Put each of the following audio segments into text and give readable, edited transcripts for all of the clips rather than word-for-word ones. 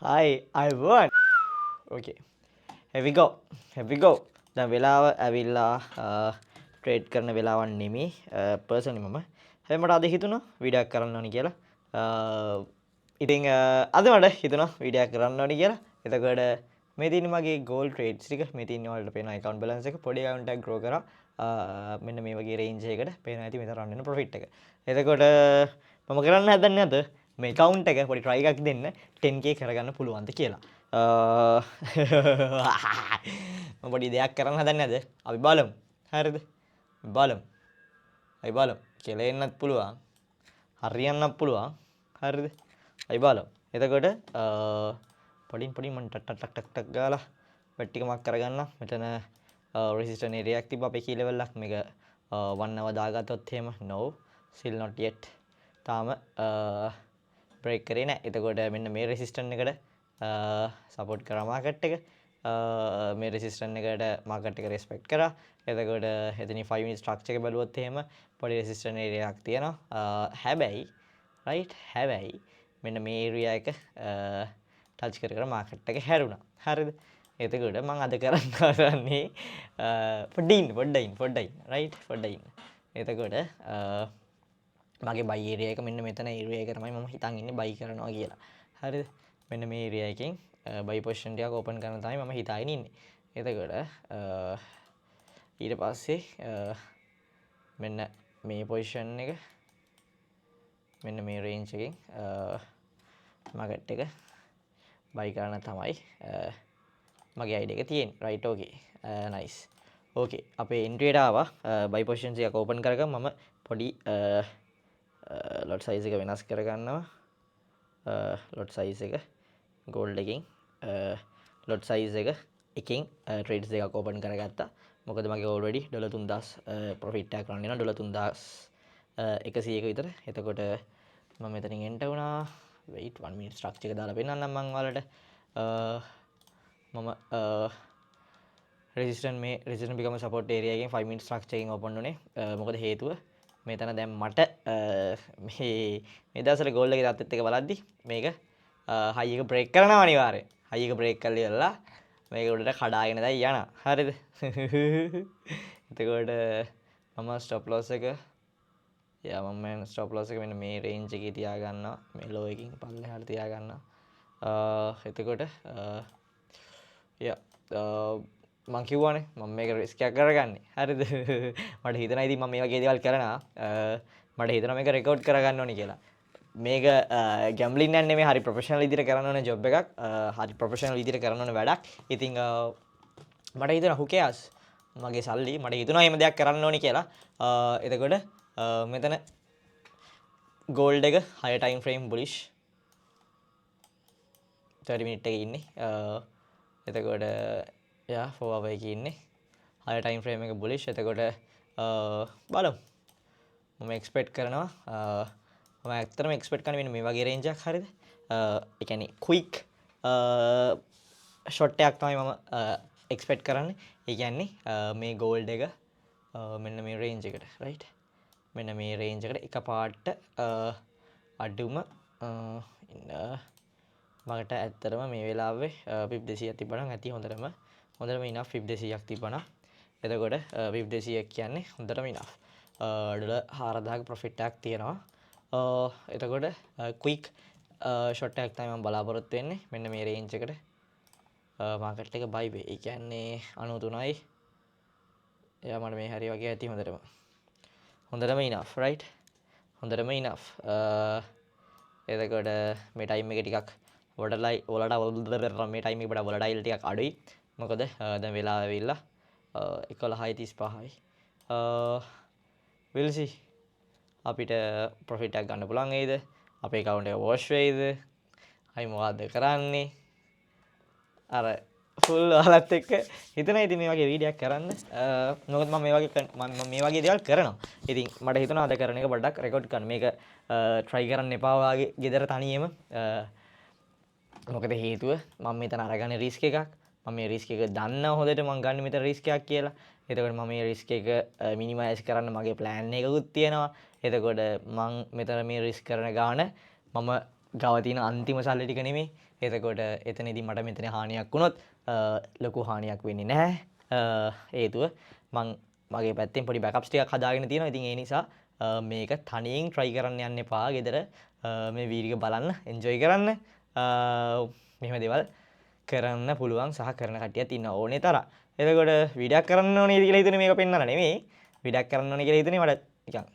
Hi, I won. Okay. Here we go. Here we go. දැන් වෙලාව ඇවිල්ලා trade කරන වෙලාවක් නෙමෙයි පර්සනලි මම. හැබැයි මට අද හිතුණා වීඩියෝ එකක් කරන්න ඕනි කියලා. ඉතින් අද මට හිතුණා වීඩියෝ එකක් කරන්න ඕනි කියලා. එතකොට මේ තියෙන මගේ ගෝල් ට්‍රේඩ්ස් ටික මේ තියෙන වලට පේන account balance එක පොඩි account එකක් grow කරා. මෙන්න මේ වගේ range එකකට පේනවා ඇති මෙතන run වෙන profit එක. එතකොට මම කරන්න හදන්නේ අද මේ account එක පොඩි try එකක් දෙන්න 10k කරගන්න පුළුවන්ද කියලා. මම පොඩි දෙයක් කරන්න හදන්නේ අද. අපි බලමු. හරිද? බලමු. අපි බලමු. කියලා එන්නත් පුළුවන්. හරියන්නත් පුළුවන්. හරිද? අපි බලමු. එතකොට පොඩින් පොඩින් මම ටක් ටක් ටක් ටක් ගාලා වෙට් ටික මාක් කරගන්න. මෙතන resistance area එකක් තිබ්බා අපේ key level එකක්. මේක 1 hour දාගත්තොත් එහෙම no still not yet. තාම break කරේ නැහැ. එතකොට මෙන්න මේ resistance එකට support කරා market එක. මේ resistance එකට market එක respect කරා. එතකොට එතනින් 5 minute structure එක බලුවොත් එහෙම පොඩි resistance area එකක් තියෙනවා. හැබැයි right හැබැයි මෙන්න මේ area එක touch කර market එක හැරුණා. හරිද? එතකොට මම අද කරන්න හදන්නේ පොඩ්ඩයින් right පොඩ්ඩයින්. එතකොට මගේ buy area එක මෙන්න මෙතන area එක තමයි මම හිතන් ඉන්නේ buy කරනවා කියලා. හරිද? මෙන්න මේ area එකෙන් buy position ටිකක් open කරන්න තමයි මම හිතාගෙන ඉන්නේ. එතකොට ඊට පස්සේ මෙන්න මේ position එක මෙන්න මේ range එකෙන් market එක buy කරන්න තමයි මගේ idea එක තියෙන්නේ. right okay. nice. okay අපේ entry එකට ආවා. buy position එකක් open කරගම මම පොඩි lot size එක වෙනස් කරගන්නවා. lot size එක gold එකෙන් lot size එකකින් trades දෙකක් open කරගත්තා. මොකද මගේ already $3000 profit එකක් රන් වෙනවා. $3100ක විතර. එතකොට මම මෙතනින් enter වුණා. wait 1 minute structure එක දාලා පෙන්නන්නම් මම ඔයාලට. මම resistance become support area එකෙන් 5 minute structure එකෙන් open උනේ. මොකද හේතුව මෙතන දැන් මට මේ දවස්වල gold එකේ තත්ත්වෙත් එක බලද්දි මේක high එක break කරනවා අනිවාර්යෙන්. high එක break කරලා ඉවරලා මේක උඩට කඩාගෙන දැන් යනවා. හරිද? එතකොට මම stop loss එක මම stop loss එක මෙන්න මේ range එකේ තියා ගන්නවා. මේ low එකකින් පල්ලෙහාට තියා ගන්නවා. එතකොට මං කිව්වනේ මම මේක risk එකක් කරගන්නේ. හරිද? මට හිතෙනවා ඉතින් මම මේ වගේ දේවල් කරනවා. මට හිතෙනවා මේක record කරගන්න ඕනේ කියලා. මේක ගැම්බලින් යන්නේ නෙමෙයි, හරි ප්‍රොෆෙෂනල් විදිහට කරන්න ඕනේ ජොබ් එකක්. හරි ප්‍රොෆෙෂනල් විදිහට කරන්න ඕනේ වැඩක්. ඉතින් මට හිතෙනවා who cares? මගේ සල්ලි මට හිතුණා එහෙම දෙයක් කරන්න ඕනේ කියලා. එතකොට මෙතන gold එක higher time frame bullish 30 minute එකේ ඉන්නේ. එතකොට 4 hour එකේ ඉන්නේ. higher time frame එක bullish. එතකොට බලමු. මම expect කරනවා මම ඇත්තටම expect කරන්නේ මෙන්න මේ වගේ range එකක්. හරිද? ඒ කියන්නේ quick short එකක් තමයි මම expect කරන්නේ. ඒ කියන්නේ මේ gold එක මෙන්න මේ range එකට right. මෙන්න මේ range එකට එකපාරට අඩුම මකට ඇත්තටම මේ වෙලාවේ pip 200ක් තිබ්බනම් ඇති හොඳටම enough pip 200ක් තිබ්බනම්. එතකොට pip 200ක් කියන්නේ හොඳටම enough. $4000ක profit එකක් තියෙනවා. එතකොට quick short එකක් තමයි මම බලාපොරොත්තු වෙන්නේ. මෙන්න මේ range එකට market එක buy වෙයි. ඒ කියන්නේ 93යි. එයා මට මේ හරිය වගේ ඇති හොඳටම enough right. හොඳටම enough. එතකොට මේ time එක ටිකක් වලට මේ time එක වඩා volatile ටිකක් අඩුයි. මොකද දැන් වෙලාව ඇවිල්ලා 11:35යි. we'll see අපිට profit එකක් ගන්න පුළුවන් වේද? අපේ account එක wash වෙයිද? අයි මොකද්ද කරන්නේ? අර full වලත් එක්ක හිතනවා ඉතින් මේ වගේ වීඩියෝ එකක් කරන්න. මොකද මම මේ වගේ දේවල් කරනවා. ඉතින් මට හිතුණා අද කරන එක පොඩ්ඩක් රෙකෝඩ් කරන්න. මේක try කරන්න එපා වගේ ගෙදර තනියම. මොකද හේතුව මම මෙතන අරගන්නේ risk එකක්. මම මේ risk එක දන්නවා හොඳට මම ගන්න මෙතන risk එකක් කියලා. එතකොට මම මේ risk එක minimize කරන්න මගේ plan එකකුත් තියෙනවා. එතකොට මම මෙතන මේ risk කරන ගාන මම ගාව තියෙන අන්තිම සල්ලි ටික නෙමෙයි. එතකොට එතනදී මට මෙතන හානියක් වුණොත් ලොකු හානියක් වෙන්නේ නැහැ. හේතුව මං මගේ පැත්තෙන් පොඩි බෑකප්ස් ටිකක් හදාගෙන තියෙනවා. ඉතින් ඒ නිසා මේක තනියෙන් try කරන්න යන්න එපා. ගෙදර මේ වීඩියෝ බලන්න, enjoy කරන්න. මෙහෙම දේවල් කරන්න පුළුවන් සහ කරන කට්ටියක් ඉන්න ඕනේ තරම්. එතකොට වීඩියෝක් කරන්න ඕනේ කියලා හිතුනේ මේක පෙන්වන්න නෙමෙයි. වීඩියෝක් කරන්න ඕනේ කියලා හිතුනේ මට නිකන්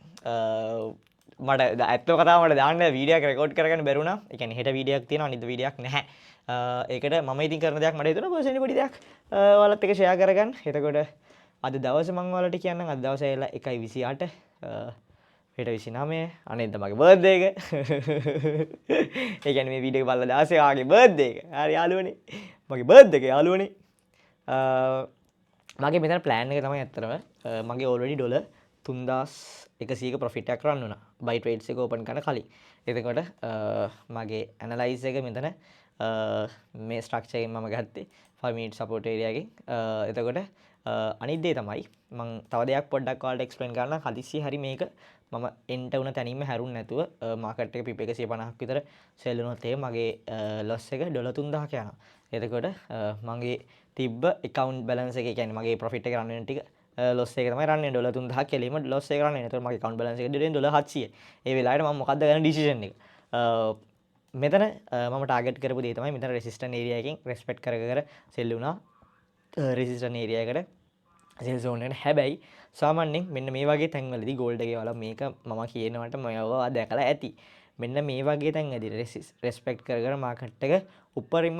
මට ඇත්තම කතාව මට දාන්න වීඩියෝ එක රෙකෝඩ් කරගන්න බැරුණා. ඒ කියන්නේ හෙට වීඩියෝ එකක් තියෙනවා, අනිත් වීඩියෝ එකක් නැහැ. ඒකට මම ඉතින් කරන දෙයක් මට හිතුණා පර්සනලි පොඩි දෙයක් ඔයාලත් එක්ක ෂෙයා කරගන්න. එතකොට අද දවසේ මම ඔයාලට කියන්නම් අද දවසේ ඇවිල්ලා 1:28 හෙට 29 අනේද මගේ බර්ත්ඩේ එක. ඒ කියන්නේ මේ වීඩියෝ එක බලලා දාසේ ආගේ බර්ත්ඩේ එක. හරි යාළුවනේ. මගේ බර්ත්ඩේ එක යාළුවනේ. මගේ මෙතන ප්ලෑන් එක තමයි ඇත්තටම මගේ ඔල්රෙඩි ඩොලර් 3100ක ප්‍රොෆිට් එකක් රන් වුණා. බයි ට්‍රේඩ්ස් එක ඕපන් කරන කලින්. එතකොට මගේ ඇනලයිස් එක මෙතන මේ ස්ට්‍රක්චර් එකෙන් මම ගත්තේ 5 minute support area එකෙන්. එතකොට අනිත් දේ තමයි මම තව දෙයක් පොඩ්ඩක් ඔයාලට එක්ස්ප්ලেইন කරන්න. හදිස්සියේ හරි මේක මම එන්ට වුණ තැනින්ම හැරුන්නේ නැතුව මාකට් එක පිප් 150ක් විතර සෙල් වුණොත් මගේ ලොස් එක ඩොලර් 3000ක යනවා. එතකොට මගේ තිබ්බ account balance එක කියන්නේ මගේ profit එක රන් වෙන ටික ලොස් එක තමයි රන් වෙන්නේ ඩොලර් 3000ක් කෙලීම ලොස් එක රන් වෙන්නේ. එතකොට මගේ account balance එක දෙන්නේ ඩොලර් 700. ඒ වෙලාවට මම මොකද්ද ගන්න decision එක. මෙතන මම ටාගට් කරපු දේ තමයි මෙතන resistance area එකෙන් respect කර කර සෙල් වුණා. resistance area එකට සෙල් zone එකට. හැබැයි සාමාන්‍යයෙන් මෙන්න මේ වගේ තැන්වලදී gold එකේ වල මේක මම කියනවට මම දැකලා ඇති. මෙන්න මේ වගේ තැන්වලදී respect කර කර market එක උඩරිම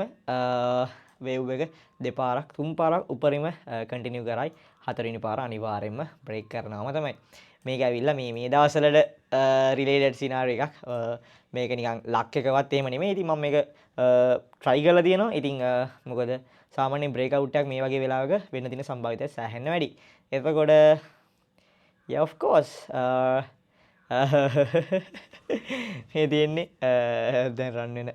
වේව් එක දෙපාරක් තුන් පාරක් උඩරිම කන්ටිනියු කරයි. හතරවෙනි පාර අනිවාර්යයෙන්ම බ්‍රේක් කරනවාම තමයි. මේක ඇවිල්ලා මේ දවස්වලට රිලේටඩ් සිනාරියෝ එකක්. මේක නිකන් ලක් එකවත් එහෙම නෙමෙයි. ඉතින් මම මේක try කරලා තියෙනවා. ඉතින් මොකද සාමාන්‍යයෙන් බ්‍රේක් අවුට් එකක් මේ වගේ වෙලාවක වෙන්න තියෙන සම්භාවිතය සෑහෙන්න වැඩි. එතකොට yeah of course මේ තියෙන්නේ දැන් රන් වෙන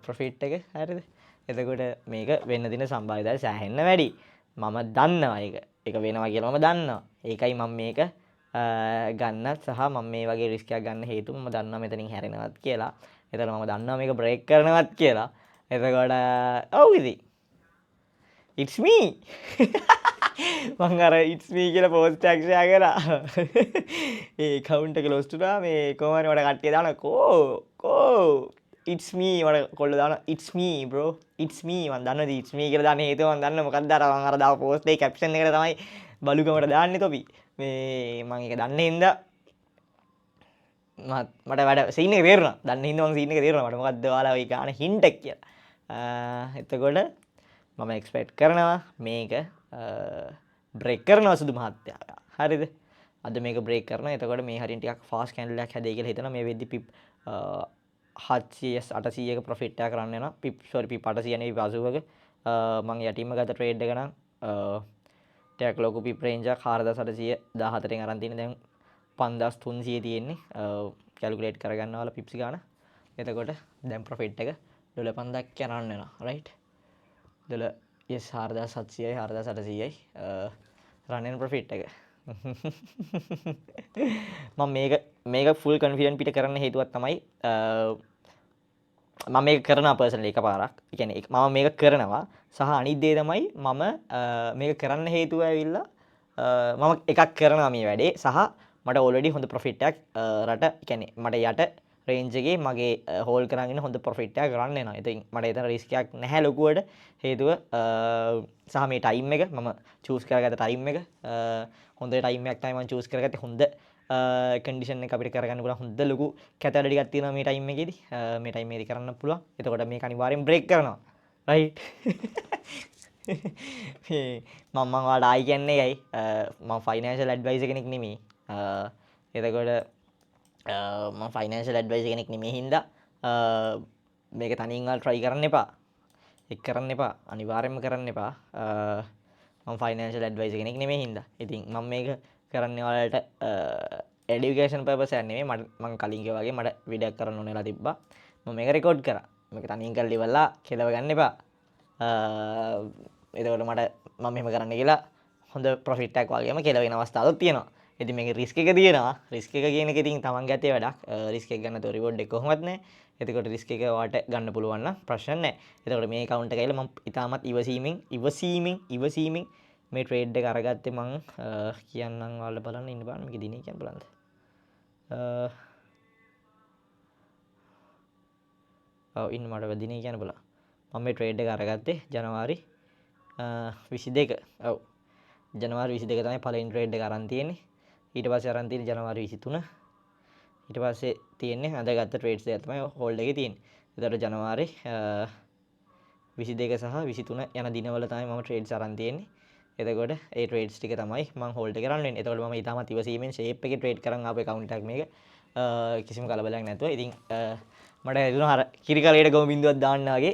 ප්‍රොෆිට් එක හරිද? එතකොට මේක වෙන්න තියෙන සම්භාවිතය සෑහෙන්න වැඩි. මම දන්නවා ඒක. ඒක වෙනවා කියලා මම දන්නවා. ඒකයි මම මේක ගන්නත් සහ මම මේ වගේ රිස්ක් එකක් ගන්න හේතුව මම දන්නවා මෙතනින් හැරෙනවත් කියලා. එතකොට මම දන්නවා මේක බ්‍රේක් කරනවත් කියලා. එතකොට ඔව් ඉතින් it's me මං අර it's me කියලා පෝස්ට් එකක් ෂෙයා කරා. ඒ account එක ලොස් වුණා. මේ කොහොම හරි මට කට්ටිය දාන කෝ it's me මට කොල්ල දාන it's me bro it's me මං දන්නවද it's me කියලා දාන්න හේතුව මං දන්න මොකක්ද අර මං අර දාව පෝස්ට් එකේ කැප්ෂන් එකට තමයි බලුකමට දාන්නේ තොපි. මේ මං ඒක දන්නේ හින්දා මට වැඩ සීන් එක තේරුණා. දන්නේ හින්දා මං සීන් එක තේරුණා. මට මොකද්ද ඔයාලා ඔය ගාන හින්ට් එක කියලා. එතකොට මම එක්ස්පෙක්ට් කරනවා මේක බ්‍රේක් කරනවා සුදු මහත්තයා. හරිද? අද මේක බ්‍රේක් කරනවා. එතකොට මේ හරියට ටිකක් ෆාස්ට් කැන්ඩල් එකක් හැදෙයි කියලා හිතනවා. මේ වෙද්දි පිප් 800ක ප්‍රොෆිට් එකක් රන් වෙනවා. පිප් 800 නෙවෙයි 80ක. මම යටින්ම ගත්ත ට්‍රේඩ් එක නම් ටිකක් ලොකු පිප් රේන්ජ් එකක් 4814න් අරන් තියෙන දැන් 5300 තියෙන්නේ. කැල්කියුලේට් කරගන්නවල පිප්ස් ගන්න. එතකොට දැන් ප්‍රොෆිට් එක ඩොලර් 5000ක් යනන්න වෙනවා. රයිට්? ඩොලර් yes 4700යි 4800යි රන් වෙන ප්‍රොෆිට් එක. මම මේක ෆුල් කන්ෆිඩන්ට් පිට කරන්න හේතුවක් තමයි මම මේක කරනවා පර්සනලි එකපාරක්. ඒ කියන්නේ මම මේක කරනවා සහ අනිත් දේ තමයි මම මේක කරන්න හේතුව ඇවිල්ලා මම එකක් කරනවා මේ වැඩේ සහ මට ඔල්රෙඩි හොඳ ප්‍රොෆිට් එකක් රට කියන්නේ මට යට රේන්ජ් එකේ මගේ හෝල්ඩ් කරගෙන හොඳ ප්‍රොෆිට් එකක් ගන්න වෙනවා. ඉතින් මට එතන රිස්ක් එකක් නැහැ ලොකුවට. හේතුව සහ මේ ටයිම් එක මම චූස් කරගත්ත ටයිම් එක හොඳ ටයිම් එකක් තමයි මම චූස් කරගත්තේ. හොඳ කන්ඩිෂන් එක අපිට කරගන්න පුළුවන්. හොඳ ලොකු කැතැඩ ටිකක් තියෙනවා මේ ටයිම් එකේදී. මේ ටයිම් එකේදී කරන්න පුළුවන්. එතකොට මේක අනිවාර්යෙන් බ්‍රේක් කරනවා. රයිට්? මම ඔයාලට ආයි කියන්නේ ඒකයි. මම ෆයිනෑන්ෂල් ඇඩ්වයිසර් කෙනෙක් නෙමෙයි. එතකොට මම ෆයිනෑන්ෂල් ඇඩ්වයිසර් කෙනෙක් නෙමෙයි හින්දා මේක තනියෙන් ඔයාලා try කරන්න එපා. ඒක කරන්න එපා. අනිවාර්යෙන්ම කරන්න එපා. මම ෆයිනෑන්ෂල් ඇඩ්වයිසර් කෙනෙක් නෙමෙයි හින්දා. ඉතින් මම මේක කරන්නේ ඔයාලට එඩියුකේෂන් පර්පස් එකක් නෙමෙයි. මම කලින් කිව්වා වගේ මට වීඩියෝක් කරන්න ඕනෙලා තිබ්බා. මම මේක රෙකෝඩ් කරා. මේක තනියෙන් කරලා ඉවරලා කෙලව ගන්න එපා. එතකොට මට මම මෙහෙම කරන්න කියලා හොඳ ප්‍රොෆිට් එකක් වගේම කෙලව වෙන අවස්ථාවක් තියෙනවා. ඉතින් මේකේ රිස්ක් එක තියෙනවා. රිස්ක් එක කියන එක ඉතින් තමන් ගත්තේ වැඩක්. රිස්ක් එක ගන්න තෝ රිවෝඩ් එක කොහොමවත් නැහැ. එතකොට රිස්ක් එක වාට ගන්න පුළුවන් නම් ප්‍රශ්න නැහැ. එතකොට මේ account එක ඇවිල්ලා මම ඉතාමත් ඉවසීමෙන් මේ ට්‍රේඩ් එක අරගත්තේ මං කියන්නම් ඔයාලට බලන්න ඉන්න බලන්න මේකේ දිනේ කියන්න බලන්න. ඔව් ඉන්න මට දිනේ කියන්න බලන්න. මම මේ ට්‍රේඩ් එක අරගත්තේ ජනවාරි 22. ඔව්. ජනවාරි 22 තමයි පළවෙනි ට්‍රේඩ් එක අරන් තියෙන්නේ. ඊට පස්සේ අරන් තියෙන්නේ ජනවාරි 23. ඊට පස්සේ තියෙන්නේ අද ගත්ත ට්‍රේඩ්ස් දෙක තමයි හෝල්ඩ් එකේ තියෙන්නේ. ඒතර ජනවාරි 22 සහ 23 යන දිනවල තමයි මම ට්‍රේඩ්ස් අරන් තියෙන්නේ. එතකොට ඒ ට්‍රේඩ්ස් ටික තමයි මම හෝල්ඩ් එකේ රන් වෙන්නේ. එතකොට මම ඊටමත් ඉවසීමෙන් ෂේප් එකේ ට්‍රේඩ් කරන් ආපු account එකක් මේක. කිසිම කලබලයක් නැතුව. ඉතින් මට හිතුණා අර කිරි කලයට ගොම බින්දුවක් දාන්න වගේ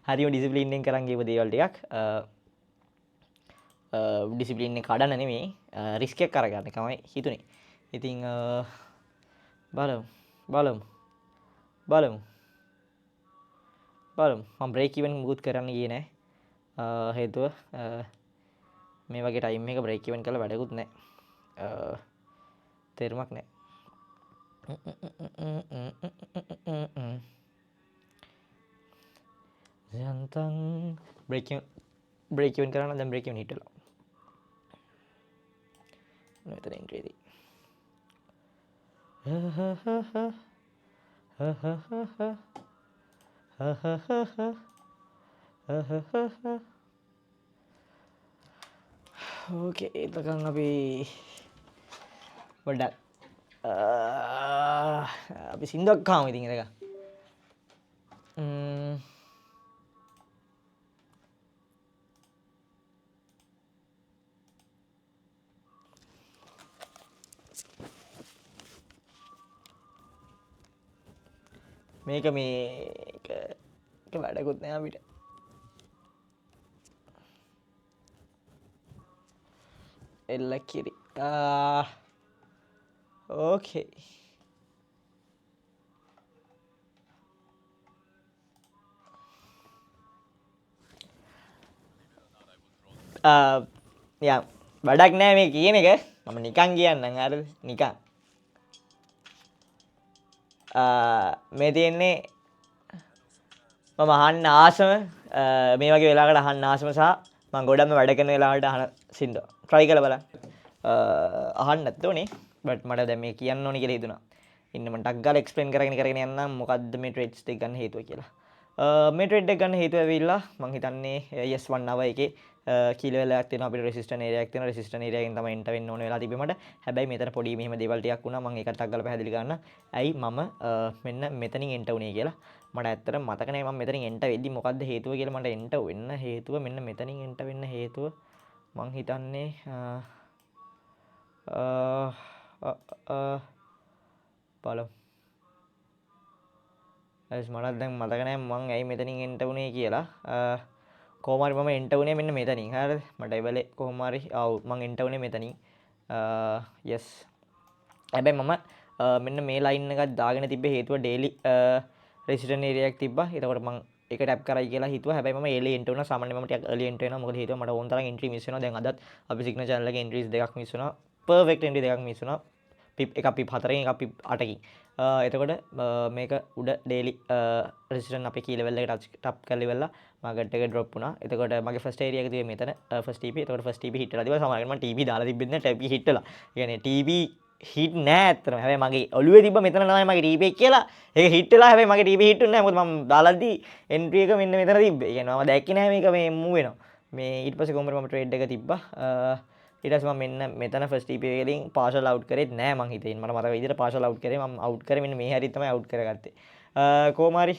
හරිම ඩිසිප්ලින් එකෙන් කරන් ගියපු දේවල් ටිකක්. ඩිසිප්ලින් එක කඩන්න නෙමෙයි රිස්ක් එකක් අරගන්න එකමයි හිතුනේ. ඉතින් බලමු මම බ්‍රේක් ඉවන් මුකුත් කරන්න ගියේ නෑ. හේතුව මේ වගේ ටයිම් එක බ්‍රේක් ඉවන් කරලා වැඩකුත් නෑ. තේරුමක් නෑ. යන්තම් බ්‍රේක් ඉවන් කරන්න දැන් බ්‍රේක් ඉවන් හිටලා. මෙතන එන්ට්‍රි දී. ඕකේ එතකන් අපි පොඩ්ඩක් අපි සින්දුවක් අහමු ඉතින් එතක. මේක වැඩකුත් නෑ අපිට. එල්ල කිරි. ඕකේ. යා වැඩක් නෑ මේ කියන එක. මම නිකන් කියන්නම් හරිද? නිකන්. මේ තියෙන්නේ මම අහන්න ආසම මේ වගේ වෙලාවකට අහන්න ආසම සහ මම ගොඩක්ම වැඩ කරන වෙලාවකට අහන සින්දුව. try කරලා බලන්න. අහන්න නැත්ද උනේ බට් මට දැන් මේ කියන්න ඕනේ කියලා හිතුණා. ඉන්න මම ටක් ගාලා එක්ස්ප්ලেইন කරගෙන යන්නම් මොකද්ද මේ ට්‍රේඩ්ස් දෙක ගන්න හේතුව කියලා. මේ ට්‍රේඩ් එක ගන්න හේතුව ඇවිල්ලා මම හිතන්නේ yes 1 hour එකේ කී ලෙවල් එකක් තියෙනවා අපිට රෙසිස්ටන්ට් ඒරියා එකක් තියෙනවා. රෙසිස්ටන්ට් ඒරියා එකෙන් තමයි එන්ටර් වෙන්න ඕන වෙලා තිබ්බේ මට. හැබැයි මෙතන පොඩි මෙහෙම දේවල් ටිකක් වුණා. මම ඒකට ටක් ගාලා පැහැදිලි කරන්න. ඇයි මම මෙන්න මෙතනින් එන්ටර් වුණේ කියලා. මට ඇත්තට මතක නැහැ මම මෙතනින් එන්ටර් වෙද්දි මොකද්ද හේතුව කියලා. මට එන්ටර් වෙන්න හේතුව මෙන්න මෙතනින් එන්ටර් වෙන්න හේතුව මං හිතන්නේ බලමු. මටත් දැන් මතක නැහැ මං ඇයි මෙතනින් එන්ටර් වුණේ කියලා. කොහොම හරි මම එන්ටර් වුණේ මෙන්න මෙතනින්. හරිද? මට ඒ වෙලේ කොහොම හරි මං එන්ටර් වුණේ මෙතනින්. yes. හැබැයි මම මෙන්න මේ ලයින් එකක් දාගෙන තිබ්බේ හේතුව ඩේලි රෙසිස්ටන්ට් ඒරියා එකක් තිබ්බා. එතකොට මං ඒක ටැප් කරයි කියලා හිතුවා. හැබැයි මම එලි එන්ටර් වුණා. සාමාන්‍යයෙන් මම ටිකක් early එන්ටර් වෙනවා. මොකද හේතුව මට ඕන තරම් එන්ට්‍රි මිස් වෙනවා. දැන් අදත් අපි සිග්නල් channel එකේ එන්ට්‍රීස් දෙකක් මිස් වෙනවා. perfect එන්ට්‍රි දෙකක් මිස් වෙනවා. පිප් එකක් පිප් 4කින් එකක් පිප් 8කින්. එතකොට මේක උඩ ඩේලි රෙසිස්ටන්ට් අපේ කී ලෙවල් එකට ටැප් කරලා ඉවරලා මාකට් එක ඩ්‍රොප් වුණා. එතකොට මගේ ෆස්ට් ඒරියා එක තිබේ මෙතන ෆස්ට් TP. එතකොට ෆස්ට් TP හිටලා තිබ්බා. සමහරවිට මම TP දාලා තිබ්බෙත් නෑ. TP හිටලා. ඒ කියන්නේ TP හිට් නෑ ඇත්තටම. හැබැයි මගේ ඔළුවේ තිබ්බ මෙතන තමයි මගේ TP එක කියලා. ඒක හිට් වෙලා හැබැයි මගේ TP හිටුන්නේ නෑ. මොකද මම දාලාදී එන්ට්‍රි එක මෙන්න මෙතන තිබ්බේ. ඒ කියන්නේ මම දැක්කේ නෑ මේක මේ මූව් වෙනවා. මේ ඊට පස්සේ කොහොමද මම ට්‍රේඩ් එක තිබ්බා. ඊට පස්සේ මම මෙන්න මෙතන ෆස්ට් TP එකෙන් පාර්ෂල් අවුට් කරේත් නෑ මං හිතේ. මට මතක විදිහට පාර්ෂල් අවුට් කරේ මම අවුට් කරේ මෙන්න මේ හැරි තමයි අවුට් කරගත්තේ. කොහොම හරි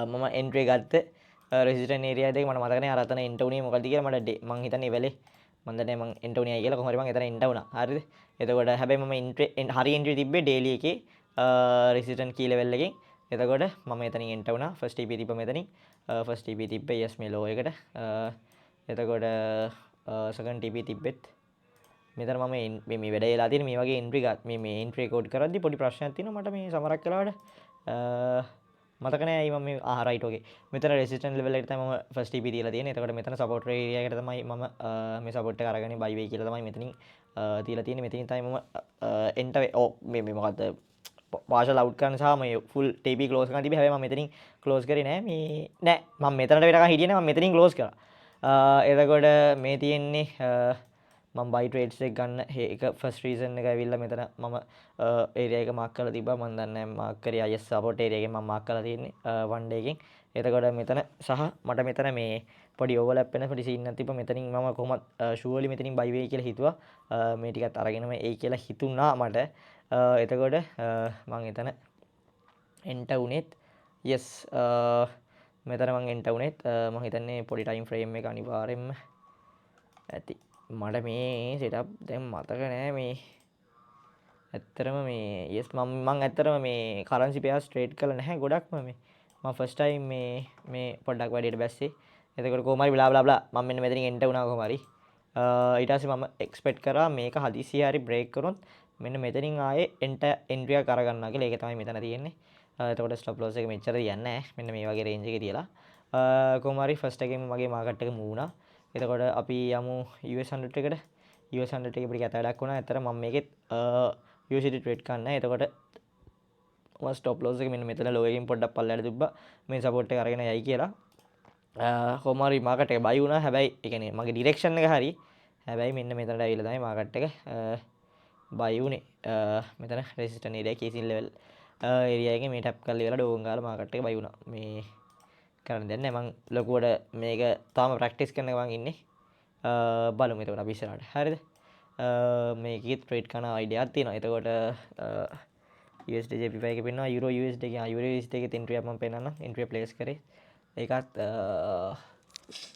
මම එන්ට්‍රි ගත්තේ රෙසිස්ටන්ට් ඒරියා දෙක මට මතක නෑ අර අතන එන්ටර් වුණේ මොකද්ද කියලා මට මං හිතන්නේ වෙලේ මන් දන්නේ මං එන්ටර් වුණේ කියලා කොහොම හරි මං එතන එන්ටර් වුණා හරිද එතකොට හැබැයි මම හරි එන්ට්‍රි තිබ්බේ ඩේලි එකේ රෙසිස්ටන්ට් කී ලෙවල් එකෙන් එතකොට මම එතනින් එන්ටර් වුණා ෆස්ට් TP තිබ්බ මෙතනින් ෆස්ට් TP තිබ්බේ yes මේ ලෝ එකට එතකොට සෙකන්ඩ් TP තිබ්බෙත් මෙතන මම මේ වැඩ වෙලා තියෙන මේ වගේ එන්ට්‍රි ගත් මේ එන්ට්‍රි රෙකෝඩ් කරද්දි පොඩි ප්‍රශ්නයක් තියෙනවා මට මේ සමහරක් වෙලාවට මතක නෑ අයි මම රයිට් ඕකේ මෙතන රෙසිස්ටන්ට් ලෙවල් එකට තමයි මම ෆස්ට් TP දීලා තියෙන්නේ එතකොට මෙතන සපෝට් ඒරියා එකට තමයි මම මේ සපෝට් එක අරගෙන බයි වෙයි කියලා තමයි මෙතනින් තියලා තියෙන්නේ මෙතනින් තමයි මම එන්ටර් මේ මොකද්ද පාෂල් අවුට් කරන්න සහ මේ ෆුල් TP ක්ලෝස් කරන්න තිබ්බේ. හැබැයි මම මෙතනින් ක්ලෝස් කරේ නෑ. මේ නෑ මම මෙතනට වෙනකන් හිටියේ නෑ. මම මෙතනින් ක්ලෝස් කරා. එතකොට මේ තියෙන්නේ මම බයි ට්‍රේඩ්ස් එක ගන්න ඒක ෆස්ට් රීසන් එක ඇවිල්ලා මෙතන මම ඒරියා එක මාක් කරලා තිබ්බා. මම දන්නේ නැහැ මාක් කරේ IS සපෝට් ඒරියා එකෙන් මම මාක් කරලා තියෙන්නේ වන් ඩේ එකෙන්. එතකොට මෙතන සහ මට මෙතන මේ පොඩි ඕවර්ලැප් වෙන පොඩි සීන් එකක් තිබ්බා. මෙතනින් මම කොහොමත් ෂුවර්ලි මෙතනින් බයි වෙයි කියලා හිතුවා. මේ ටිකත් අරගෙනම එයි කියලා හිතුණා මට. එතකොට මම එතන එන්ටර් වුණෙත් yes මෙතන මම එන්ටර් වුණෙත් මම හිතන්නේ පොඩි ටයිම් ෆ්‍රේම් එක අනිවාර්යෙන්ම ඇති. මට මේ සෙටප් දැන් මතක නෑ මේ ඇත්තරම මේ yes මම ඇත්තරම මේ කරන්සි පෙයාර්ස් ට්‍රේඩ් කරලා නැහැ ගොඩක්ම මේ මම ෆස්ට් ටයිම් මේ පොඩ්ඩක් වැඩේට බැස්සේ. එතකොට කොහොම හරි බ්ලා බ්ලා බ්ලා මම මෙන්න මෙතනින් එන්ටර් වුණා කොහොම හරි. ඊට පස්සේ මම එක්ස්පෙක්ට් කරා මේක හදිසියෙ හරි බ්‍රේක් කරොත් මෙන්න මෙතනින් ආයේ එන්ට්‍රි එක කරගන්නවා කියලා. ඒක තමයි මෙතන තියෙන්නේ. එතකොට ස්ටොප් ලොස් එක මෙච්චර තියන්නේ නැහැ. මෙන්න මේ වගේ රේන්ජ් එකේ තියලා. කොහොම හරි ෆස්ට් එකේම මගේ මාකට් එක මූව් වුණා. එතකොට අපි යමු US 100 එකට. US 100 එකේ පිටි කැත වැඩක් වුණා. ඇත්තට මම මේකෙත් USD ට්‍රේඩ් කරන්න. එතකොට මම ස්ටොප් ලොස් එක මෙන්න මෙතන ලෝ එකකින් පොඩ්ඩක් පල්ලයට තිබ්බා. මේ සපෝට් එක අරගෙන යයි කියලා. කොහොම හරි මාකට් එක බයි වුණා. හැබැයි ඒ කියන්නේ මගේ ඩිරෙක්ෂන් එක හරි. හැබැයි මෙන්න මෙතනට ඇවිල්ලා තමයි මාකට් එක බයි වුණේ. මෙතන resistant area casing level area එකේ මේ ටැප් කරලා ඉවරලා ඩෝන් ගාලා මාකට් එක බයි වුණා. මේ කරන්න දෙන්නේ නැහැ. මම ලොකුවට මේක තාම ප්‍රැක්ටිස් කරන එක මං ඉන්නේ. බලමු එතකොට අපි ඉස්සරහට. හරිද? මේකෙත් ට්‍රේඩ් කරන අයිඩියාවක් තියෙනවා. එතකොට USD JPY එකේ පෙන්නවා euro USD එකේ euro USD එකේ entry එක මම පෙන්නන්නම්. entry place කරේ. ඒකත්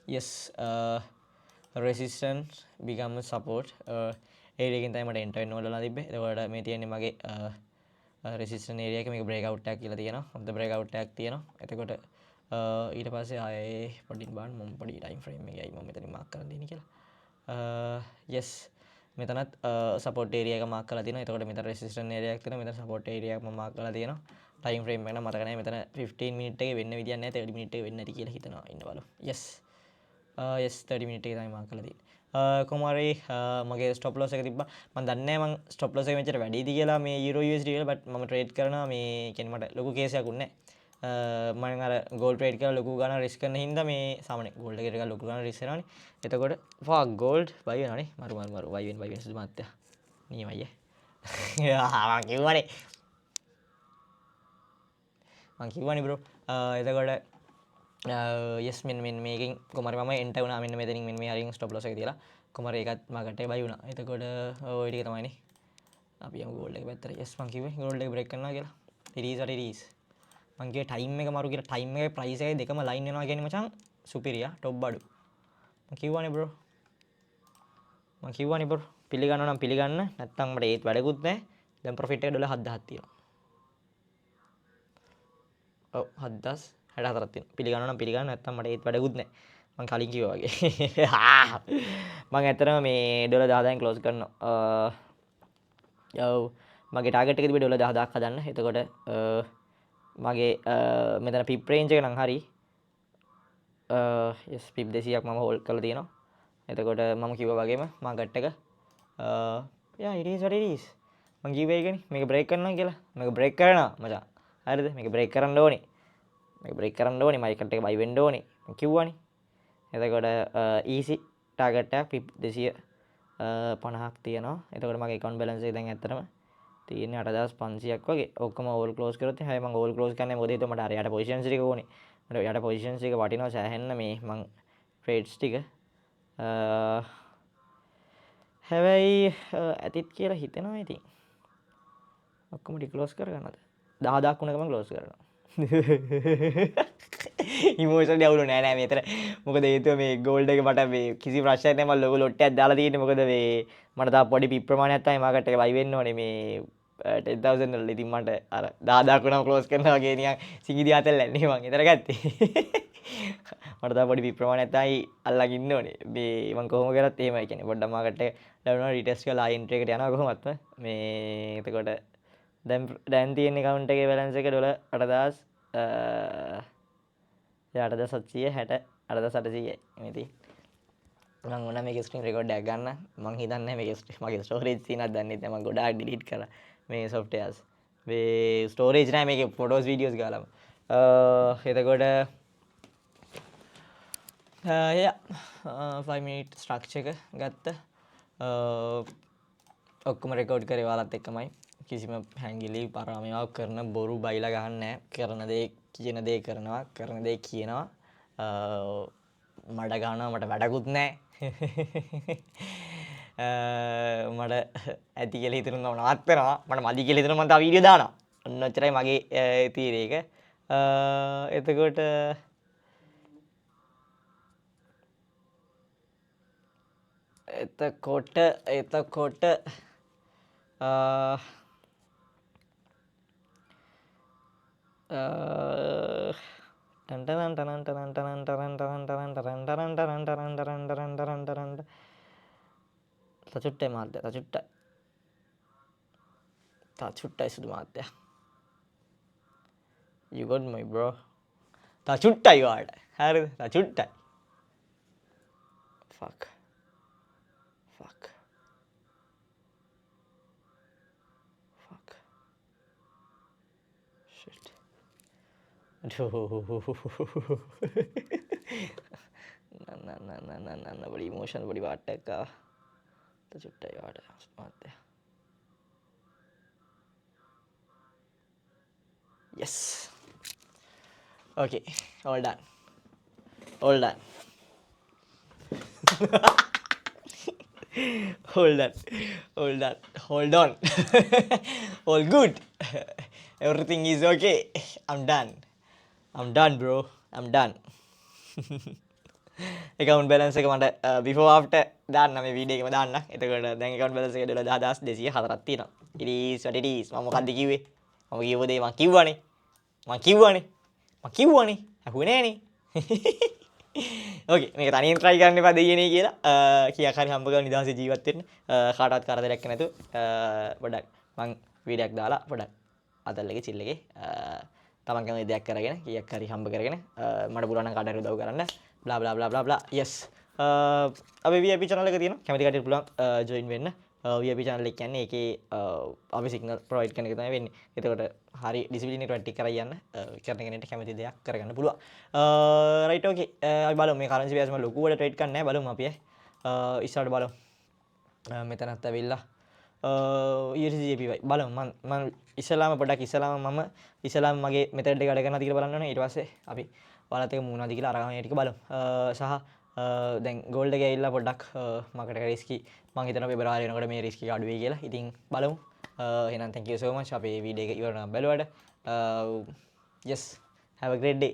yes resistance become support ඒරියකින් තමයි මට enter වෙන්න ඕනලා තිබ්බේ. එතකොට මේ තියෙන්නේ මගේ resistance area එක මේක break out එකක් කියලා තියෙනවා. හොඳ break out එකක් තියෙනවා. එතකොට ඊට පස්සේ ආයේ පොඩ්ඩින් බලන්න මම පොඩි time frame එකයි මම මෙතනින් mark කරලා දෙන්නේ කියලා. yes මෙතනත් support area එක mark කරලා තියෙනවා. එතකොට මෙතන resistance area එකක් තියෙනවා. මෙතන support area එකක් මම mark කරලා තියෙනවා. time frame එක නම් මතක නැහැ. මෙතන 15 minute එකේ වෙන්න විදියක් නැහැ. 30 minute එකේ වෙන්න ඇති කියලා හිතනවා. ඉන්න බලමු. yes yes 30 minute එකේ තමයි mark කරලා තියෙන්නේ. කොහොම හරි මගේ stop loss එක තිබ්බා. මම දන්නේ නැහැ මම stop loss එක මෙච්චර වැඩිද කියලා මේ euro USD වල but මම trade කරනවා මේ කියන්නේ මට ලොකු කේස් එකක් උන්නේ නැහැ. මම අර gold trade කරලා ලොකු ගාණක් risk කරන හින්දා මේ සාමාන්‍ය gold එකේ ටිකක් ලොකු ගාණක් risk වෙනවානේ. එතකොට fuck gold buy වෙනවානේ. මරු buy වෙන සුදු මාත්‍යා. නියමයි. මම කිව්වනේ bro. එතකොට yes මෙන්න මේකෙන් කොහොම හරි මම එන්ටර් වුණා. මෙන්න මෙතනින් මෙන්න මේ හරියෙන් ස්ටොප් ලොස් එක තියලා කොහොම හරි ඒකත් මාකට් එක බයි වුණා. එතකොට ওই ටික තමයිනේ. අපි යමු gold එක පැත්තට. yes මම කිව්වේ gold එක break කරනවා කියලා. it is what it is. මං කිව්වේ time එක මරු කියලා. time එකේ price එකේ දෙකම line වෙනවා කියන්නේ මචං superior top බඩු. මං කිව්වනේ bro. පිළිගන්නවා නම් පිළිගන්න. නැත්තම් මට ඒත් වැඩකුත් නැහැ. දැන් profit එක $7000ක් තියෙනවා. ඔව් 7064ක් තියෙනවා. පිළිගන්නවා නම් පිළිගන්න. නැත්තම් මට ඒත් වැඩකුත් නැහැ. මං කලින් කිව්වා වගේ. මං ඇත්තටම මේ $10000ෙන් close කරනවා. ඔව් මගේ target එක තිබ්බේ $10000ක් හදන්න. එතකොට මගේ මෙතන pip range එක නම් හරි. yes pip 200ක් මම hold කරලා තියෙනවා. එතකොට මම කිව්වා වගේම market එක yeah it is what it is. මං කිව්වේ ඒකනේ මේක break කරනවා කියලා. මේක break කරනවා මචං. හරිද? මේක break කරන්න ඕනේ. market එක buy වෙන්න ඕනේ. මං කිව්වනේ. එතකොට easy target එකක් pip 250ක් තියෙනවා. එතකොට මගේ account balance එක දැන් ඇත්තටම තියෙන්නේ 8500ක් වගේ. ඔක්කොම ඕල් ක්ලෝස් කරොත් හැබැයි මම ඕල් ක්ලෝස් කරන්නේ මොකද හිතුවා මට අර යට පොසිෂන්ස් ටික ඕනේ. මට යට පොසිෂන්ස් ටික වටිනවා සෑහෙන්න මේ මං ට්‍රේඩ්ස් ටික. හැබැයි ඇතිත් කියලා හිතෙනවා ඉතින්. ඔක්කොම ටික ක්ලෝස් කරගන්නද? 10000ක් වුණා ගමන් ක්ලෝස් කරනවා. ඉමෝෂනල් යවුල නෑ මෙතන. මොකද හේතුව මේ ගෝල්ඩ් එක මට මේ කිසි ප්‍රශ්නයක් නෑ. මම ලොකු ලොට් එකක් දාලා තියෙන්නේ. මොකද මේ මට තාම පොඩි පිප් ප්‍රමාණයක් තමයි මාකට් එක බයි වෙන්න ඕනේ මේ 10000 වල. ඉතින් මට අර 10000ක් වුණාම ක්ලෝස් කරනවා වගේ නිකන් සිඟිදි අතල් යන්නේ මං එතන ගත්තේ. මට තාම පොඩි පිප් ප්‍රමාණයක් තමයි අල්ලගෙන ඉන්න ඕනේ. මේ මං කොහොම කරත් එහෙමයි කියන්නේ. පොඩ්ඩක් මාකට් එක ඩවුන් රීටෙස්ට් කරලා ආයෙ එන්ට්‍රි එකට යනවා කොහොමත්ම. මේ එතකොට දැන් තියෙන account එකේ balance එක $8000 $8760 $8800යි මේ තියෙන්නේ. මම ඕන මේක ස්ක්‍රීන් රෙකෝඩ් එකක් ගන්න. මං හිතන්නේ මේක මගේ ස්ටෝරේජ් සීනක් දන්නේ නැහැ. මම ගොඩාක් ඩිලීට් කරා මේ softwares. මේ ස්ටෝරේජ් නෑ මේකේ ෆොටෝස් වීඩියෝස් ගාලම එතකොට ය 5 minute ස්ට්‍රක්චර් එක ගත්ත ඔක්කොම රෙකෝඩ් කරේ ඔයාලත් එක්කමයි කිසිම හැංගිලි පරාමයාවක් කරන බොරු බයිලා ගහන්න නෑ කරන දේ කියන දේ කරනවා කරන දේ කියනවා මට ගන්නවා මට වැඩකුත් නෑ මට ඇති කියලා හිතනවා නවත්තනවා මට මදි කියලා හිතනවා මම තව වීඩියෝ දානවා ඔන්න ඔච්චරයි මගේ තීරය එක එතකොට එතකොට තචුට්ටයි මාත්‍ය තචුට්ටයි සුදු මාත්‍ය you got my bro තචුට්ටයි වාට හරිද තචුට්ටයි fuck shit ना बड़ी इमोशन बड़ी बात है का तो छुट्टा ही बात है मारते yes okay all done hold on all good everything is okay I'm done bro I'm done account balance එක මට before after දාන්න මේ වීඩියෝ එකේම දාන්න. එතකොට දැන් account balance එක 12204ක් තියෙනවා. it is what it is. මම මොකක්ද කිව්වේ? මම කියව දේ මම කිව්වනේ. අහුවේ නෑනේ. ඕකේ මේක තනියෙන් try කරන්න එපා දෙයියනේ කියලා. කීයක් හරි හම්බ කරලා නිදහසේ ජීවත් වෙන්න. කාටවත් කරදරයක් නැතුව පොඩ්ඩක් මං වීඩියෝක් දාලා පොඩ්ඩක් අතල්ලගේ chill එකේ තමන් කැමති දෙයක් කරගෙන කීයක් හරි හම්බ කරගෙන මට පුළුවන් නම් කාටට උදව් කරන්න. bla bla bla bla bla yes අපි VIP channel එක තියෙනවා කැමති කට්ටියට පුළුවන් join වෙන්න VIP channel එක කියන්නේ ඒකේ අපි signal provide කරන එක තමයි වෙන්නේ එතකොට හරි discipline එක ටික කරලා යන්න කරන කෙනෙක්ට කැමති දෙයක් කරගන්න පුළුවන් right okay අපි බලමු මේ currency pair මම ලොකුවට trade කරන්නේ නැහැ බලමු අපි ඉස්සරහට බලමු මෙතනත් ඇවිල්ලා USDJPY බලමු මම ඉස්සලාම පොඩක් ඉස්සලාම මගේ method එක වැඩ කරනවද කියලා බලන්න ඕනේ ඊට පස්සේ අපි ඔයාලත් එක මූණාද කියලා අරගෙන ටික බලමු සහ දැන් ගෝල්ඩ් එක ඇවිල්ලා පොඩ්ඩක් මාකට් එක රිස්කි මම හිතනවා පෙබරවාරි වෙනකොට මේ රිස්කි එක අඩු වෙයි කියලා ඉතින් බලමු එහෙනම් thank you so much අපේ වීඩියෝ එක ඉවර නම් බලුවාට yes have a great day